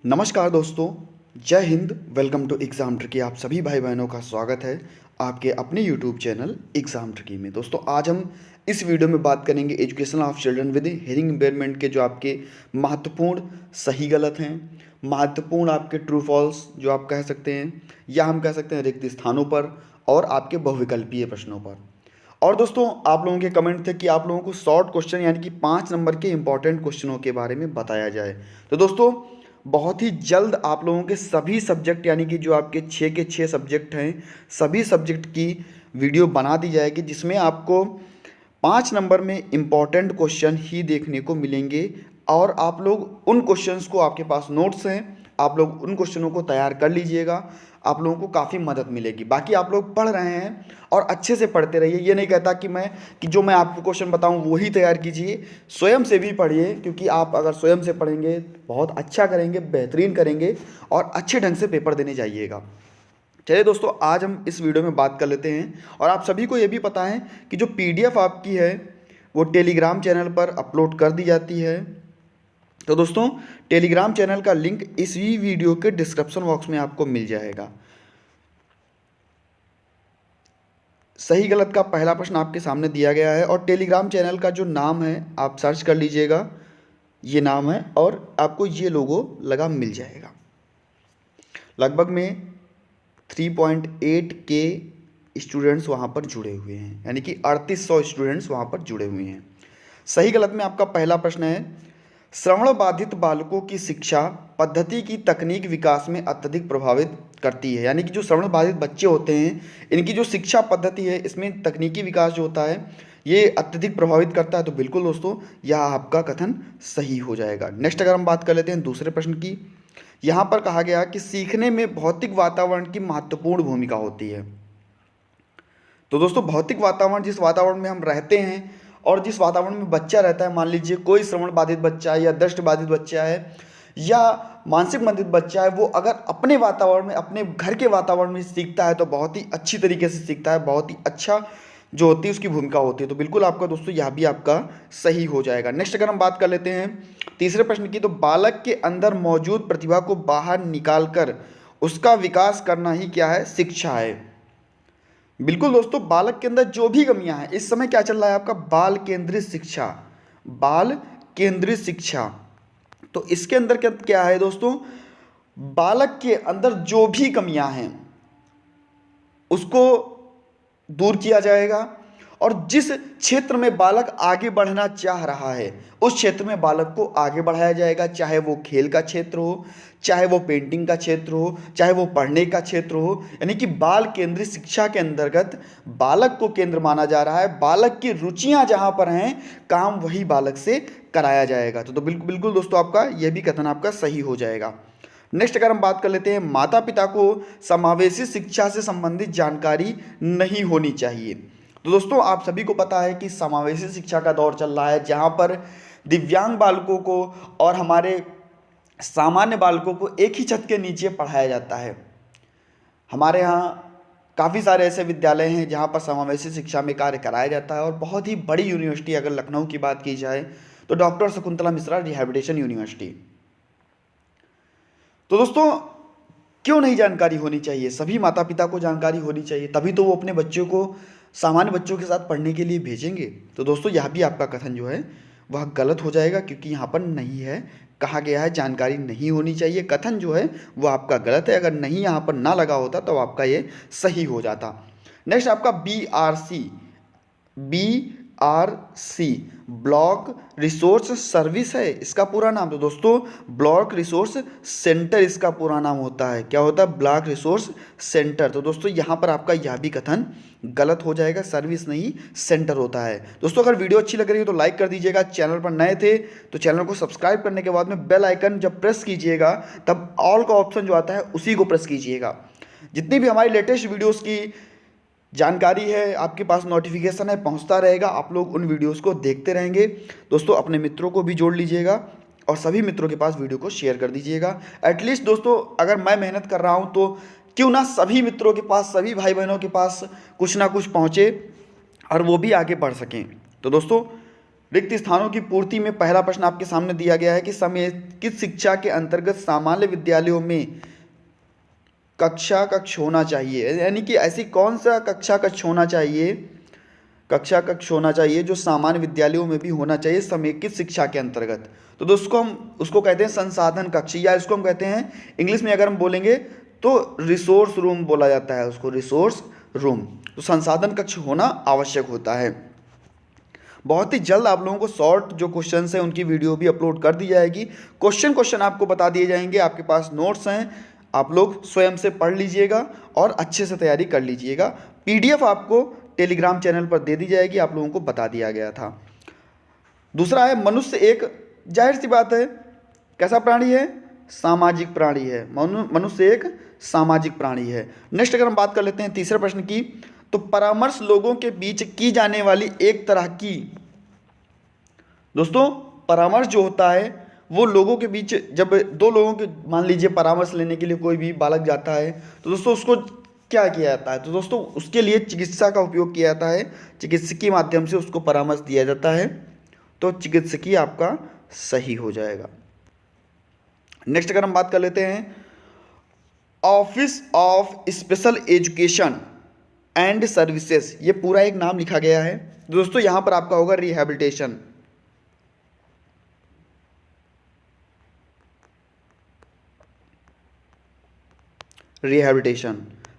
नमस्कार दोस्तों, जय हिंद। Welcome to exam tricky. आप सभी भाई बहनों का स्वागत है आपके अपने यूट्यूब चैनल एग्ज़ाम ट्रिकी में। दोस्तों आज हम इस वीडियो में बात करेंगे education of children with hearing impairment के जो आपके महत्वपूर्ण सही गलत हैं, महत्वपूर्ण आपके ट्रू फॉल्स जो आप कह सकते हैं, या हम कह सकते हैं रिक्त स्थानों पर, और आपके बहुविकल्पीय प्रश्नों पर। और दोस्तों आप लोगों के कमेंट थे कि आप लोगों को शॉर्ट क्वेश्चन यानी कि 5 नंबर के इंपॉर्टेंट क्वेश्चनों के बारे में बताया जाए। तो दोस्तों बहुत ही जल्द आप लोगों के सभी सब्जेक्ट यानी कि जो आपके 6 के 6 सब्जेक्ट हैं, सभी सब्जेक्ट की वीडियो बना दी जाएगी, जिसमें आपको 5 नंबर में इम्पॉर्टेंट क्वेश्चन ही देखने को मिलेंगे। और आप लोग उन क्वेश्चंस को, आपके पास नोट्स हैं, आप लोग उन क्वेश्चनों को तैयार कर लीजिएगा, आप लोगों को काफ़ी मदद मिलेगी। बाकी आप लोग पढ़ रहे हैं और अच्छे से पढ़ते रहिए। ये नहीं कहता कि जो मैं आपको क्वेश्चन बताऊं वही तैयार कीजिए, स्वयं से भी पढ़िए, क्योंकि आप अगर स्वयं से पढ़ेंगे बहुत अच्छा करेंगे, बेहतरीन करेंगे और अच्छे ढंग से पेपर देने जाइएगा। चलिए दोस्तों आज हम इस वीडियो में बात कर लेते हैं। और आप सभी को ये भी पता है कि जो PDF आपकी है वो टेलीग्राम चैनल पर अपलोड कर दी जाती है। तो दोस्तों टेलीग्राम चैनल का लिंक इसी वीडियो के डिस्क्रिप्शन बॉक्स में आपको मिल जाएगा। सही गलत का पहला प्रश्न आपके सामने दिया गया है और टेलीग्राम चैनल का जो नाम है आप सर्च कर लीजिएगा, ये नाम है और आपको ये लोगो लगा मिल जाएगा। लगभग में 3.8 के स्टूडेंट्स वहाँ पर जुड़े हुए हैं, यानी कि 3800 स्टूडेंट्स वहाँ पर जुड़े हुए हैं। सही गलत में आपका पहला प्रश्न है, श्रवण बाधित बालकों की शिक्षा पद्धति की तकनीक विकास में अत्यधिक प्रभावित करती है। यानी कि जो श्रवण बाधित बच्चे होते हैं इनकी जो शिक्षा पद्धति है इसमें तकनीकी विकास जो होता है ये अत्यधिक प्रभावित करता है। तो बिल्कुल दोस्तों यह आपका कथन सही हो जाएगा। नेक्स्ट अगर हम बात कर लेते हैं दूसरे प्रश्न की, यहाँ पर कहा गया कि सीखने में भौतिक वातावरण की महत्वपूर्ण भूमिका होती है। तो दोस्तों भौतिक वातावरण, जिस वातावरण में हम रहते हैं और जिस वातावरण में बच्चा रहता है, मान लीजिए कोई श्रवण बाधित बच्चा है या दृष्टि बाधित बच्चा है या मानसिक बाधित बच्चा है, वो अगर अपने वातावरण में, अपने घर के वातावरण में सीखता है तो बहुत ही अच्छी तरीके से सीखता है, बहुत ही अच्छा जो होती है उसकी भूमिका होती है। तो बिल्कुल आपका दोस्तों यह भी आपका सही हो जाएगा। नेक्स्ट अगर हम बात कर लेते हैं तीसरे प्रश्न की, तो बालक के अंदर मौजूद प्रतिभा को बाहर निकाल कर उसका विकास करना ही क्या है, शिक्षा है। बिल्कुल दोस्तों बालक के अंदर जो भी कमियां हैं, इस समय क्या चल रहा है आपका, बाल केंद्रित शिक्षा, बाल केंद्रित शिक्षा। तो इसके अंदर क्या है दोस्तों, बालक के अंदर जो भी कमियां हैं उसको दूर किया जाएगा और जिस क्षेत्र में बालक आगे बढ़ना चाह रहा है उस क्षेत्र में बालक को आगे बढ़ाया जाएगा, चाहे वो खेल का क्षेत्र हो, चाहे वो पेंटिंग का क्षेत्र हो, चाहे वो पढ़ने का क्षेत्र हो। यानी कि बाल केंद्रित शिक्षा के अंतर्गत बालक को केंद्र माना जा रहा है, बालक की रुचियां जहां पर हैं काम वही बालक से कराया जाएगा। तो बिल्कुल बिल्कुल दोस्तों आपका यह भी कथन आपका सही हो जाएगा। नेक्स्ट अगर हम बात कर लेते हैं, माता पिता को समावेशी शिक्षा से संबंधित जानकारी नहीं होनी चाहिए। तो दोस्तों आप सभी को पता है कि समावेशी शिक्षा का दौर चल रहा है, जहां पर दिव्यांग बालकों को और हमारे सामान्य बालकों को एक ही छत के नीचे पढ़ाया जाता है। हमारे यहाँ काफ़ी सारे ऐसे विद्यालय हैं जहाँ पर समावेशी शिक्षा में कार्य कराया जाता है और बहुत ही बड़ी यूनिवर्सिटी अगर लखनऊ की बात की जाए तो doctor Shakuntala Mishra rehabilitation university. तो दोस्तों क्यों नहीं जानकारी होनी चाहिए, सभी माता पिता को जानकारी होनी चाहिए, तभी तो वो अपने बच्चों को सामान्य बच्चों के साथ पढ़ने के लिए भेजेंगे। तो दोस्तों यह भी आपका कथन जो है वह गलत हो जाएगा, क्योंकि यहाँ पर नहीं है, कहा गया है जानकारी नहीं होनी चाहिए। कथन जो है वो आपका गलत है, अगर नहीं यहाँ पर ना लगा होता तो आपका ये सही हो जाता। नेक्स्ट आपका BRC ब्लॉक रिसोर्स सर्विस है इसका पूरा नाम। तो दोस्तों ब्लॉक रिसोर्स सेंटर इसका पूरा नाम होता है। क्या होता है, ब्लॉक रिसोर्स सेंटर। तो दोस्तों यहाँ पर आपका यह भी कथन गलत हो जाएगा, सर्विस नहीं सेंटर होता है। दोस्तों अगर वीडियो अच्छी लग रही है तो लाइक कर दीजिएगा, चैनल पर नए थे तो चैनल को सब्सक्राइब करने के बाद में बेल आइकन जब प्रेस कीजिएगा तब ऑल का ऑप्शन जो आता है उसी को प्रेस कीजिएगा। जितनी भी हमारी लेटेस्ट वीडियोज़ की जानकारी है आपके पास नोटिफिकेशन है पहुंचता रहेगा, आप लोग उन वीडियोस को देखते रहेंगे। दोस्तों अपने मित्रों को भी जोड़ लीजिएगा और सभी मित्रों के पास वीडियो को शेयर कर दीजिएगा। एटलीस्ट दोस्तों अगर मैं मेहनत कर रहा हूं तो क्यों ना सभी मित्रों के पास, सभी भाई बहनों के पास कुछ ना कुछ पहुंचे और वो भी आगे बढ़ सकें। तो दोस्तों रिक्त स्थानों की पूर्ति में पहला प्रश्न आपके सामने दिया गया है कि समेकित शिक्षा के अंतर्गत सामान्य विद्यालयों में कक्षा कक्ष होना चाहिए, यानी कि ऐसी कौन सा कक्षा कक्ष होना चाहिए, कक्षा कक्ष होना चाहिए जो सामान्य विद्यालयों में भी होना चाहिए समेकित शिक्षा के अंतर्गत। तो दोस्तों हम उसको कहते हैं संसाधन कक्ष, या इसको हम कहते हैं इंग्लिश में अगर हम बोलेंगे तो रिसोर्स रूम बोला जाता है उसको, रिसोर्स रूम। तो संसाधन कक्ष होना आवश्यक होता है। बहुत ही जल्द आप लोगों को शॉर्ट जो क्वेश्चन हैं उनकी वीडियो भी अपलोड कर दी जाएगी। क्वेश्चन आपको बता दिए जाएंगे, आपके पास नोट्स हैं, आप लोग स्वयं से पढ़ लीजिएगा और अच्छे से तैयारी कर लीजिएगा। PDF आपको टेलीग्राम चैनल पर दे दी जाएगी, आप लोगों को बता दिया गया था। दूसरा है मनुष्य एक, जाहिर सी बात है कैसा प्राणी है, सामाजिक प्राणी है। मनुष्य एक सामाजिक प्राणी है। नेक्स्ट अगर हम बात कर लेते हैं तीसरे प्रश्न की, तो परामर्श लोगों के बीच की जाने वाली एक तरह की, दोस्तों परामर्श जो होता है वो लोगों के बीच, जब दो लोगों के मान लीजिए परामर्श लेने के लिए कोई भी बालक जाता है तो दोस्तों उसको क्या किया जाता है, तो दोस्तों उसके लिए चिकित्सा का उपयोग किया जाता है, चिकित्सकीय माध्यम से उसको परामर्श दिया जाता है। तो चिकित्सकीय आपका सही हो जाएगा। नेक्स्ट अगर हम बात कर लेते हैं office of special education and services, ये पूरा एक नाम लिखा गया है। दोस्तों यहां पर आपका होगा रिहैबिलिटेशन।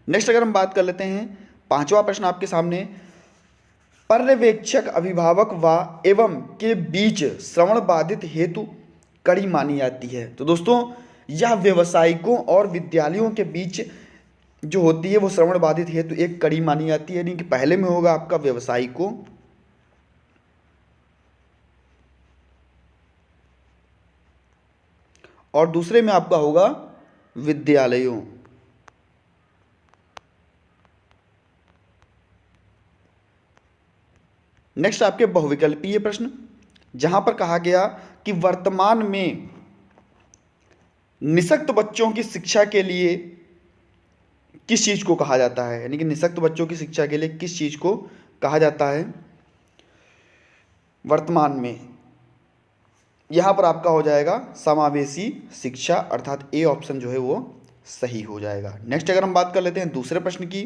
नेक्स्ट अगर हम बात कर लेते हैं पांचवा प्रश्न आपके सामने, पर्यवेक्षक अभिभावक व एवं के बीच श्रवण बाधित हेतु कड़ी मानी जाती है। तो दोस्तों यह व्यवसायिकों और विद्यालयों के बीच जो होती है वो श्रवण बाधित हेतु एक कड़ी मानी जाती है, यानी कि पहले में होगा आपका व्यवसायिकों और दूसरे में आपका होगा विद्यालयों। नेक्स्ट आपके बहुविकल्पीय प्रश्न, जहां पर कहा गया कि वर्तमान में निःशक्त बच्चों की शिक्षा के लिए किस चीज को कहा जाता है, यानी कि निःशक्त बच्चों की शिक्षा के लिए किस चीज को कहा जाता है वर्तमान में। यहां पर आपका हो जाएगा समावेशी शिक्षा, अर्थात ए ऑप्शन जो है वो सही हो जाएगा। नेक्स्ट अगर हम बात कर लेते हैं दूसरे प्रश्न की,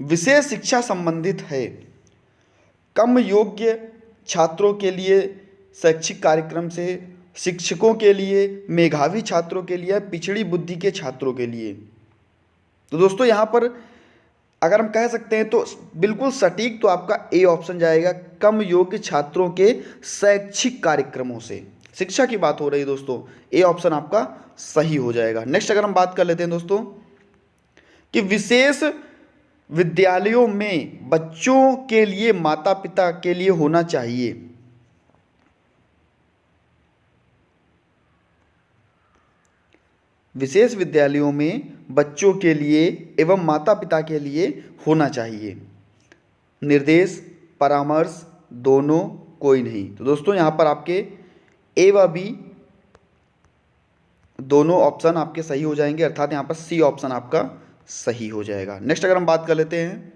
विशेष शिक्षा संबंधित है कम योग्य छात्रों के लिए शैक्षिक कार्यक्रम से, शिक्षकों के लिए, मेधावी छात्रों के लिए, पिछड़ी बुद्धि के छात्रों के लिए। तो दोस्तों यहाँ पर अगर हम कह सकते हैं तो बिल्कुल सटीक तो आपका ए ऑप्शन जाएगा, कम योग्य छात्रों के शैक्षिक कार्यक्रमों से। शिक्षा की बात हो रही है दोस्तों, ए ऑप्शन आपका सही हो जाएगा। नेक्स्ट अगर हम बात कर लेते हैं दोस्तों कि विशेष विद्यालयों में बच्चों के लिए माता पिता के लिए होना चाहिए। विशेष विद्यालयों में बच्चों के लिए एवं माता पिता के लिए होना चाहिए। निर्देश, परामर्श, दोनों, कोई नहीं। तो दोस्तों यहाँ पर आपके ए व बी दोनों ऑप्शन आपके सही हो जाएंगे, अर्थात यहाँ पर सी ऑप्शन आपका सही हो जाएगा। नेक्स्ट अगर हम बात कर लेते हैं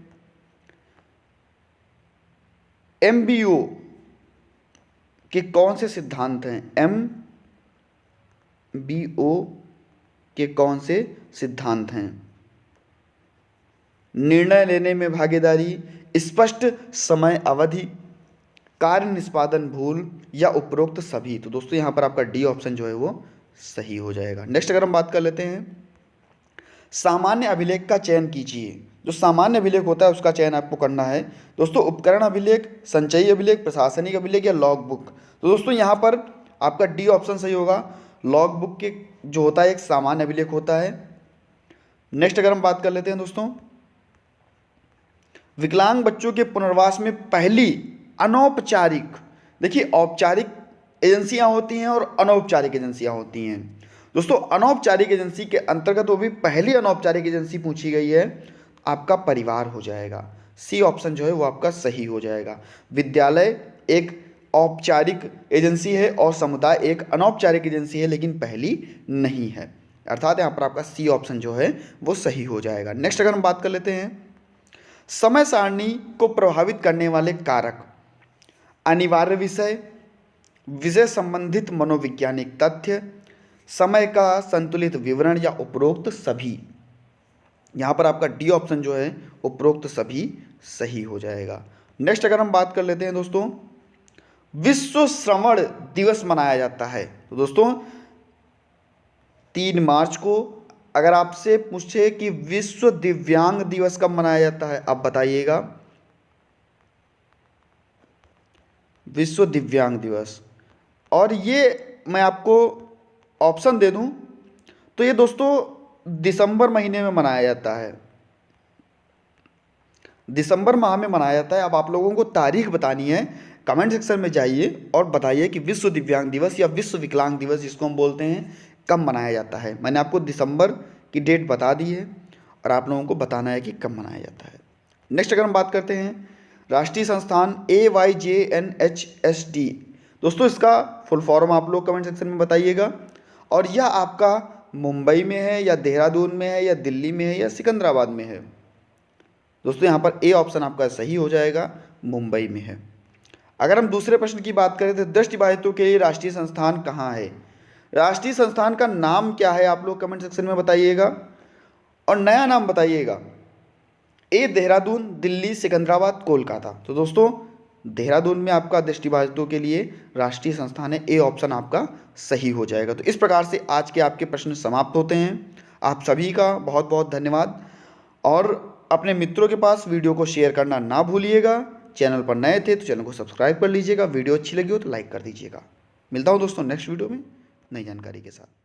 MBO के कौन से सिद्धांत हैं, MBO के कौन से सिद्धांत हैं। निर्णय लेने में भागीदारी, स्पष्ट समय अवधि, कार्य निष्पादन भूल या उपरोक्त सभी। तो दोस्तों यहां पर आपका डी ऑप्शन जो है वो सही हो जाएगा। नेक्स्ट अगर हम बात कर लेते हैं सामान्य अभिलेख का चयन कीजिए। जो सामान्य अभिलेख होता है उसका चयन आपको करना है दोस्तों, उपकरण अभिलेख, संचयी अभिलेख, प्रशासनिक अभिलेख या लॉग बुक। तो दोस्तों यहाँ पर आपका डी ऑप्शन सही होगा। लॉग बुक के जो होता है एक सामान्य अभिलेख होता है। नेक्स्ट अगर हम बात कर लेते हैं दोस्तों विकलांग बच्चों के पुनर्वास में पहली अनौपचारिक, देखिए औपचारिक एजेंसियां होती हैं और अनौपचारिक एजेंसियां होती हैं। दोस्तों अनौपचारिक एजेंसी के अंतर्गत वो भी पहली अनौपचारिक एजेंसी पूछी गई है, आपका परिवार हो जाएगा। सी ऑप्शन जो है वो आपका सही हो जाएगा। विद्यालय एक औपचारिक एजेंसी है और समुदाय एक अनौपचारिक एजेंसी है, लेकिन पहली नहीं है, अर्थात यहाँ पर आपका सी ऑप्शन जो है वो सही हो जाएगा। नेक्स्ट अगर हम बात कर लेते हैं समय सारणी को प्रभावित करने वाले कारक। अनिवार्य विषय, विषय संबंधित मनोवैज्ञानिक तथ्य, समय का संतुलित विवरण या उपरोक्त सभी। यहाँ पर आपका डी ऑप्शन जो है उपरोक्त सभी सही हो जाएगा। नेक्स्ट अगर हम बात कर लेते हैं दोस्तों, विश्व श्रवण दिवस मनाया जाता है। तो दोस्तों 3 मार्च को अगर आपसे पूछे कि विश्व दिव्यांग दिवस कब मनाया जाता है, आप बताइएगा। विश्व दिव्यांग दिवस, और ये मैं आपको ऑप्शन दे दूं तो ये दोस्तों दिसंबर महीने में मनाया जाता है, दिसंबर माह में मनाया जाता है। अब आप लोगों को तारीख बतानी है, कमेंट सेक्शन में जाइए और बताइए कि विश्व दिव्यांग दिवस या विश्व विकलांग दिवस जिसको हम बोलते हैं कब मनाया जाता है। मैंने आपको दिसंबर की डेट बता दी है और आप लोगों को बताना है कि कब मनाया जाता है। नेक्स्ट अगर हम बात करते हैं राष्ट्रीय संस्थान AYJNHSD, दोस्तों इसका फुल फॉर्म आप लोग कमेंट सेक्शन में बताइएगा। और यह आपका मुंबई में है या देहरादून में है या दिल्ली में है या सिकंदराबाद में है। दोस्तों यहाँ पर ए ऑप्शन आपका सही हो जाएगा, मुंबई में है। अगर हम दूसरे प्रश्न की बात करें तो दृष्टिबाधितों के लिए राष्ट्रीय संस्थान कहाँ है, राष्ट्रीय संस्थान का नाम क्या है आप लोग कमेंट सेक्शन में बताइएगा और नया नाम बताइएगा। ए देहरादून, दिल्ली, सिकंदराबाद, कोलकाता। तो दोस्तों देहरादून में आपका दृष्टिबाधितों के लिए राष्ट्रीय संस्थान है, ए ऑप्शन आपका सही हो जाएगा। तो इस प्रकार से आज के आपके प्रश्न समाप्त होते हैं। आप सभी का बहुत बहुत धन्यवाद और अपने मित्रों के पास वीडियो को शेयर करना ना भूलिएगा। चैनल पर नए थे तो चैनल को सब्सक्राइब कर लीजिएगा, वीडियो अच्छी लगी हो तो लाइक कर दीजिएगा। मिलता हूँ दोस्तों नेक्स्ट वीडियो में नई जानकारी के साथ।